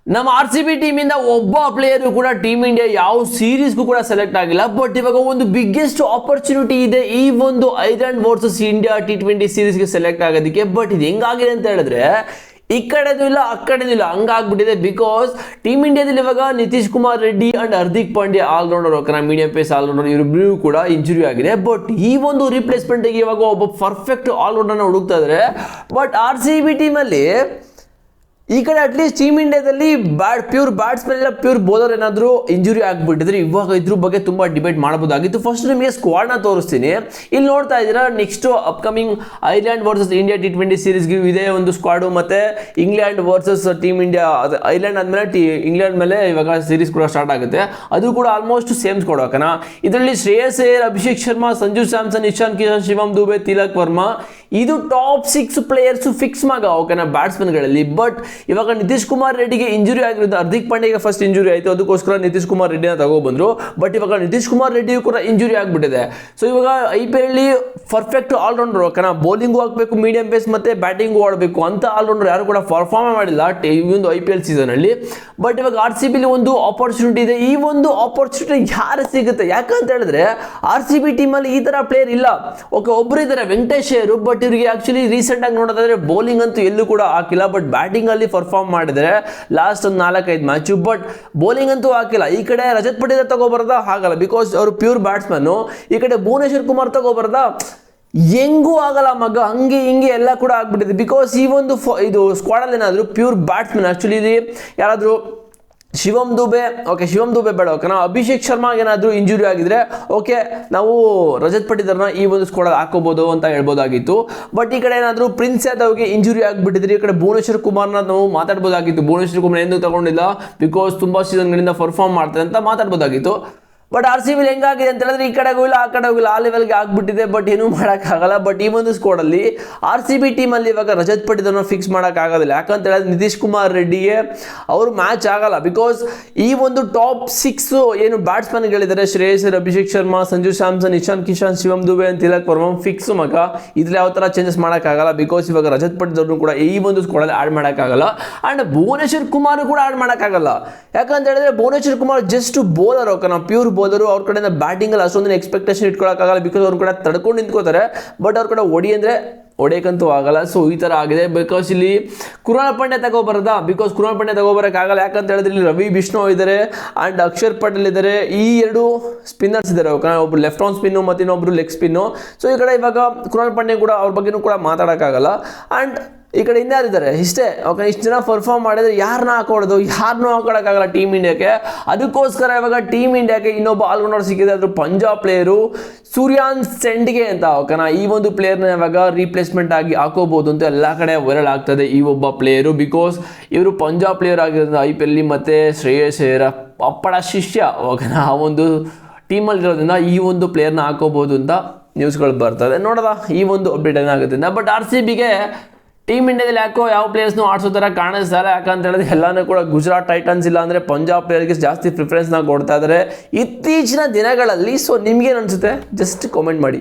ನಮ್ಮ RCB ಟೀಮಿಂದ ಒಬ್ಬ player ಕೂಡ ಟೀಮ್ ಇಂಡಿಯಾ ಯಾವ ಸೀರೀಸ್ಗೂ ಕೂಡ ಸೆಲೆಕ್ಟ್ ಆಗಿಲ್ಲ. ಬಟ್ ಇವಾಗ ಒಂದು ಬಿಗ್ಗೆಸ್ಟ್ ಆಪರ್ಚುನಿಟಿ ಇದೆ ಈ ಒಂದು ಐರ್ಲೆಂಡ್ ವರ್ಸಸ್ ಇಂಡಿಯಾ T20 ಸೀರೀಸ್ಗೆ ಸೆಲೆಕ್ಟ್ ಆಗೋದಕ್ಕೆ. ಬಟ್ ಇದು ಹೆಂಗಾಗಿದೆ ಅಂತ ಹೇಳಿದ್ರೆ ಈ ಕಡೆನೂ ಇಲ್ಲ ಆ ಕಡೆನೂ ಇಲ್ಲ ಹಂಗಾಗ್ಬಿಟ್ಟಿದೆ. ಬಿಕಾಸ್ ಟೀಮ್ ಇಂಡಿಯಾದಲ್ಲಿ ಇವಾಗ ನಿತೀಶ್ ಕುಮಾರ್ ರೆಡ್ಡಿ ಅಂಡ್ ಹಾರ್ದಿಕ್ ಪಾಂಡ್ಯ ಆಲ್ರೌಂಡರ್ ಓಕೆನಾ, ಮೀಡಿಯಂ ಪೇಸ್ ಆಲ್ರೌಂಡರ್ ಇವರಿಬ್ಬರಿಗೂ ಕೂಡ ಇಂಜುರಿ ಆಗಿದೆ. ಬಟ್ ಈ ಒಂದು ರಿಪ್ಲೇಸ್ಮೆಂಟ್ಗೆ ಇವಾಗ ಒಬ್ಬ ಪರ್ಫೆಕ್ಟ್ ಆಲ್ರೌಂಡರ್ನ ಹುಡುಕ್ತಾ ಇದ್ದಾರೆ. ಬಟ್ RCB ಟೀಮಲ್ಲಿ ಈ ಕಡೆ ಅಟ್ಲೀಸ್ಟ್ ಟೀಮ್ ಇಂಡಿಯಾದಲ್ಲಿ ಪ್ಯೂರ್ ಬ್ಯಾಟ್ಸ್ಮನ್ ಇಲ್ಲ ಪ್ಯೂರ್ ಬೌಲರ್ ಏನಾದರೂ ಇಂಜುರಿ ಆಗಿಬಿಟ್ಟಿದ್ರೆ ಇವಾಗ ಇದ್ರ ಬಗ್ಗೆ ತುಂಬ ಡಿಬೇಟ್ ಮಾಡಬಹುದಾಗಿತ್ತು. ಫಸ್ಟ್ ನಿಮಗೆ ಸ್ಕ್ವಾಡ್ನ ತೋರಿಸ್ತೀನಿ. ಇಲ್ಲಿ ನೋಡ್ತಾ ಇದ್ದೀರಾ, next upcoming Ireland versus India T20 ಸೀರೀಸ್ಗೆ ಇದೇ ಒಂದು ಸ್ಕ್ವಾಡು, ಮತ್ತೆ England versus team India, Ireland ಆದಮೇಲೆ ಇಂಗ್ಲೆಂಡ್ ಮೇಲೆ ಇವಾಗ ಸೀರೀಸ್ ಕೂಡ ಸ್ಟಾರ್ಟ್ ಆಗುತ್ತೆ. ಅದು ಕೂಡ ಆಲ್ಮೋಸ್ಟ್ ಸೇಮ್ ಸ್ಕ್ವಾಡ್ ಓಕೆನಾ. ಇದರಲ್ಲಿ ಶ್ರೇಯಸ್ ಅಯ್ಯರ್, ಅಭಿಷೇಕ್ ಶರ್ಮಾ, ಸಂಜು ಸ್ಯಾಮ್ಸನ್, ಇಶಾನ್ ಕಿಶನ್, ಶಿವಮ್ ದುಬೆ, ತಿಲಕ್ ವರ್ಮಾ ಇದು ಟಾಪ್ 6 ಪ್ಲೇಯರ್ಸ್ ಫಿಕ್ಸ್ ಮಗ ಓಕೆನಾ ಬ್ಯಾಟ್ಸ್ಮನ್ಗಳಲ್ಲಿ. ಬಟ್ ಇವಾಗ ನಿತೀಶ್ ಕುಮಾರ್ ರೆಡ್ಡಿಗೆ ಇಂಜುರಿ ಆಗಿರೋದು, ಹಾರ್ದಿಕ್ ಪಾಂಡ್ಯಗೆ ಫಸ್ಟ್ ಇಂಜುರಿ ಆಯಿತು, ಅದಕ್ಕೋಸ್ಕರ ನಿತೀಶ್ ಕುಮಾರ್ ರೆಡ್ಡಿನ ತಗೊಬಂದ್ರು. ಬಟ್ ಇವಾಗ ನಿತೀಶ್ ಕುಮಾರ್ ರೆಡ್ಡಿಯು ಕೂಡ ಇಂಜುರಿ ಆಗಿಬಿಟ್ಟಿದೆ. ಸೊ ಇವಾಗ IPL ಅಲ್ಲಿ ಪರ್ಫೆಕ್ಟ್ ಆಲ್ರೌಂಡರ್ ಓಕೆನಾ, ಬೌಲಿಂಗು ಆಗಬೇಕು, ಮೀಡಿಯಂ ಪೇಸ್ ಮತ್ತೆ ಬ್ಯಾಟಿಂಗು ಆಡಬೇಕು ಅಂತ ಆಲ್ರೌಂಡರ್ ಯಾರು ಕೂಡ ಪರ್ಫಾರ್ಮ್ ಮಾಡಿಲ್ಲ ಈ ಒಂದು IPL ಸೀಸನಲ್ಲಿ. ಬಟ್ ಇವಾಗ RCB ಒಂದು ಆಪರ್ಚುನಿಟಿ ಇದೆ. ಈ ಒಂದು ಆಪರ್ಚುನಿಟಿ ಯಾರು ಸಿಗುತ್ತೆ ಯಾಕಂತ ಹೇಳಿದ್ರೆ RCB ಟೀಮಲ್ಲಿ ಈ ತರ ಪ್ಲೇಯರ್ ಇಲ್ಲ. ಓಕೆ, ಒಬ್ರು ಇದ್ದಾರೆ ವೆಂಕಟೇಶ್ ಅಯ್ಯರ್. ಬಟ್ ಇವರಿಗೆ ಆಕ್ಚುಲಿ ರೀಸೆಂಟ್ ಆಗಿ ನೋಡೋದಾದ್ರೆ ಬೌಲಿಂಗ್ ಅಂತೂ ಎಲ್ಲೂ ಕೂಡ ಹಾಕಿಲ್ಲ, ಬಟ್ ಬ್ಯಾಟಿಂಗ್ ಅಲ್ಲಿ ಪರ್ಫಾರ್ಮ್ ಮಾಡಿದರೆ ಲಾಸ್ಟ್ ಒಂದು 4-5 ಮ್ಯಾಚು. ಬಟ್ ಬೌಲಿಂಗ್ ಅಂತೂ ಹಾಕಿಲ್ಲ. ಈ ಕಡೆ ರಜತ್ ಪಟಿದಾರ್ ತಗೋಬಾರ್ದ ಹಾಗಲ್ಲ, ಬಿಕಾಸ್ ಅವರು ಪ್ಯೂರ್ ಬ್ಯಾಟ್ಸ್ಮನ್. ಈ ಕಡೆ ಭುವನೇಶ್ವರ್ ಕುಮಾರ್ ತಗೋಬಾರ್ದ ಹೆಂಗೂ ಆಗಲ್ಲ ಮಗ, ಹಂಗೆ ಹಿಂಗೆ ಎಲ್ಲ ಕೂಡ ಆಗ್ಬಿಟ್ಟಿದೆ. ಬಿಕಾಸ್ ಈ ಒಂದು ಇದು ಸ್ಕ್ವಾಡಲ್ಲಿ ಏನಾದರೂ ಪ್ಯೂರ್ ಬ್ಯಾಟ್ಸ್ಮನ್ ಆಕ್ಚುಲಿ ಯಾರಾದರೂ ಶಿವಮ್ ದುಬೆ, ಓಕೆ ಶಿವಮ್ ದುಬೆ ಬೇಡ ಓಕೆನಾ, ಅಭಿಷೇಕ್ ಶರ್ಮಾಗೆ ಏನಾದರೂ ಇಂಜುರಿ ಆಗಿದ್ರೆ ಓಕೆ ನಾವು ರಜತ್ ಪಟಿದಾರ್ನ ಈ ಒಂದು ಸ್ಕ್ವಾಡಲ್ಲಿ ಹಾಕೋಬಹುದು ಅಂತ ಹೇಳ್ಬೋದಾಗಿತ್ತು. ಬಟ್ ಈ ಕಡೆ ಏನಾದರೂ ಪ್ರಿನ್ಸ್ ಯಾದವ್ಗೆ ಇಂಜುರಿ ಆಗಿಬಿಟ್ಟಿದ್ರೆ ಈ ಕಡೆ ಭುವನೇಶ್ವರ್ ಕುಮಾರ್ನ ನಾವು ಮಾತಾಡ್ಬೋದಾಗಿತ್ತು. ಭುವನೇಶ್ವರ್ ಕುಮಾರ್ ಎಂದು ತಗೊಂಡಿಲ್ಲ, ಬಿಕಾಸ್ ತುಂಬ ಸೀಸನ್ಗಳಿಂದ ಪರ್ಫಾರ್ಮ್ ಮಾಡ್ತಾರೆ ಅಂತ ಮಾತಾಡ್ಬೋದಾಗಿತ್ತು. ಬಟ್ RCB ಹೆಂಗಾಗಿದೆ ಅಂತ ಹೇಳಿದ್ರೆ ಈ ಕಡೆಗೂ ಇಲ್ಲ ಆ ಕಡೆಗೂ ಇಲ್ಲ, ಆ ಲೆವೆಲ್ಗೆ ಆಗ್ಬಿಟ್ಟಿದೆ. ಬಟ್ ಏನೂ ಮಾಡೋಕ್ಕಾಗಲ್ಲ. ಬಟ್ ಈ ಒಂದು ಸ್ಕ್ವಾಡಲ್ಲಿ RCB ಟೀಮಲ್ಲಿ ಇವಾಗ ರಜತ್ ಪಟಿದಾರ್ನ ಫಿಕ್ಸ್ ಮಾಡೋಕ್ಕಾಗೋದಿಲ್ಲ. ಯಾಕಂತ ಹೇಳಿದ್ರೆ ನಿತೀಶ್ ಕುಮಾರ್ ರೆಡ್ಡಿಗೆ ಅವರು ಮ್ಯಾಚ್ ಆಗಲ್ಲ. ಬಿಕಾಸ್ ಈ ಒಂದು ಟಾಪ್ 6 ಏನು ಬ್ಯಾಟ್ಸ್ಮನ್ಗಳಿದ್ದಾರೆ, ಶ್ರೇಯಸ್ ಅಯ್ಯರ್, ಅಭಿಷೇಕ್ ಶರ್ಮಾ, ಸಂಜು ಸ್ಯಾಮ್ಸನ್, ಇಶಾನ್ ಕಿಶನ್, ಶಿವಮ್ ದುಬೆ ಅಂತ ತಿಲಕ್ ವರ್ಮಾ ಫಿಕ್ಸ್ ಮಗ. ಇದ್ರಲ್ಲಿ ಯಾವ ಥರ ಚೇಂಜಸ್ ಮಾಡೋಕ್ಕಾಗಲ್ಲ. ಬಿಕಾಸ್ ಇವಾಗ ರಜತ್ ಪಟಿದಾರ್ನು ಕೂಡ ಈ ಒಂದು ಸ್ಕ್ವಾಡಲ್ಲಿ ಆ್ಯಡ್ ಮಾಡೋಕ್ಕಾಗಲ್ಲ. ಆ್ಯಂಡ್ ಭುವನೇಶ್ವರ್ ಕುಮಾರ್ ಕೂಡ ಆ್ಯಡ್ ಮಾಡೋಕ್ಕಾಗಲ್ಲ. ಯಾಕಂತ ಹೇಳಿದ್ರೆ ಭುವನೇಶ್ವರ್ ಕುಮಾರ್ ಜಸ್ಟ್ ಬೌಲರ್ ಓಕೆನಾ, ಪ್ಯೂರ್ ಬೌಲರು. ಅವ್ರ ಕಡೆಯಿಂದ ಬ್ಯಾಟಿಂಗ್ ಅಲ್ಲಿ ಅಷ್ಟೊಂದು ಎಕ್ಸ್ಪೆಕ್ಟೇಷನ್ ಇಟ್ಕೊಳ್ಳೋಕ್ಕಾಗಲ್ಲ. ಬಿಕಾಸ್ ಅವ್ರ ಕಡೆ ತಡ್ಕೊಂಡು ನಿಂತ್ಕೋತಾರೆ, ಬಟ್ ಅವ್ರ ಕಡೆ ಹೊಡೆಯಕ್ಕಂತೂ ಆಗಲ್ಲ. ಸೊ ಈ ಥರ ಆಗಿದೆ. ಬಿಕಾಸ್ ಇಲ್ಲಿ ಕೃಣಾಲ್ ಪಾಂಡ್ಯ ತಗೋಬಾರ್ದಾ, ಬಿಕಾಸ್ ಕೃಣಾಲ್ ಪಾಂಡ್ಯ ತಗೋಬರೋಕ್ಕಾಗಲ್ಲ. ಯಾಕಂತ ಹೇಳಿದ್ರೆ ಇಲ್ಲಿ ರವಿ ಬಿಷ್ಣೋಯ್ ಇದ್ದಾರೆ ಆ್ಯಂಡ್ ಅಕ್ಷರ್ ಪಟೇಲ್ ಇದ್ದಾರೆ. ಈ 2 ಸ್ಪಿನ್ನರ್ಸ್ ಇದ್ದಾರೆ ಓಕೆ, ಒಬ್ರು ಲೆಫ್ಟ್ ಆನ್ ಸ್ಪಿನ್ನು ಮತ್ತು ಇನ್ನೊಬ್ರು ಲೆಗ್ ಸ್ಪಿನ್ನು. ಸೊ ಈ ಕಡೆ ಇವಾಗ ಕೃಣಾಲ್ ಪಾಂಡ್ಯ ಕೂಡ ಅವ್ರ ಬಗ್ಗೆನೂ ಕೂಡ ಮಾತಾಡೋಕ್ಕಾಗಲ್ಲ. ಆ್ಯಂಡ್ ಈ ಕಡೆ ಇನ್ಯಾರಿದ್ದಾರೆ ಇಷ್ಟೇ ಓಕೆ, ಇಷ್ಟು ಜನ ಪರ್ಫಾರ್ಮ್ ಮಾಡಿದ್ರೆ ಯಾರನ್ನ ಹಾಕೋದು, ಯಾರನ್ನೂ ಹಾಕೋಕ್ಕಾಗಲ್ಲ ಟೀಮ್ ಇಂಡಿಯಾಕ್ಕೆ. ಅದಕ್ಕೋಸ್ಕರ ಇವಾಗ ಟೀಮ್ ಇಂಡಿಯಾಕ್ಕೆ ಇನ್ನೊಬ್ಬ ಆಲ್ರೌಂಡರ್ ಸಿಕ್ಕಿದೆ, ಅದು ಪಂಜಾಬ್ ಪ್ಲೇಯರು ಸೂರ್ಯಾನ್ ಸೆಂಡ್ಗೆ ಅಂತ ಓಕೆನಾ. ಈ ಒಂದು ಪ್ಲೇಯರ್ನ ಇವಾಗ ರೀಪ್ಲೇಸ್ಮೆಂಟ್ ಆಗಿ ಹಾಕೋಬಹುದು ಅಂತ ಎಲ್ಲ ಕಡೆ ವೈರಲ್ ಆಗ್ತದೆ ಈ ಒಬ್ಬ ಪ್ಲೇಯರು. ಬಿಕಾಸ್ ಇವರು ಪಂಜಾಬ್ ಪ್ಲೇಯರ್ ಆಗಿರೋದ್ರಿಂದ IPL ಮತ್ತು ಶ್ರೇಯಸ್ ಅಯ್ಯರ್ ಅಪ್ಪಡ ಶಿಷ್ಯ ಓಕೆನಾ, ಆ ಒಂದು ಟೀಮಲ್ಲಿರೋದ್ರಿಂದ ಈ ಒಂದು ಪ್ಲೇಯರ್ನ ಹಾಕೋಬಹುದು ಅಂತ ನ್ಯೂಸ್ಗಳು ಬರ್ತದೆ. ನೋಡೋದ ಈ ಒಂದು ಅಪ್ಡೇಟ್ ಏನಾಗುತ್ತೆ. ಬಟ್ RCBಗೆ ಟೀಮ್ ಇಂಡಿಯಾದಲ್ಲಿ ಯಾಕೋ ಯಾವ ಪ್ಲೇಯರ್ಸ್ನು ಆಡಿಸೋ ಥರ ಕಾಣಿಸ್ತಾರೆ. ಯಾಕಂತ ಹೇಳಿದ್ರೆ ಎಲ್ಲನೂ ಕೂಡ ಗುಜರಾತ್ ಟೈಟನ್ಸ್ ಇಲ್ಲ ಅಂದರೆ ಪಂಜಾಬ್ ಪ್ಲೇಯರ್ಗೆ ಜಾಸ್ತಿ ಪ್ರಿಫರೆನ್ಸ್ನ ಕೊಡ್ತಾ ಇದ್ದಾರೆ ಇತ್ತೀಚಿನ ದಿನಗಳಲ್ಲಿ. ಸೊ ನಿಮ್ಗೇನು ಅನಿಸುತ್ತೆ ಜಸ್ಟ್ ಕಾಮೆಂಟ್ ಮಾಡಿ.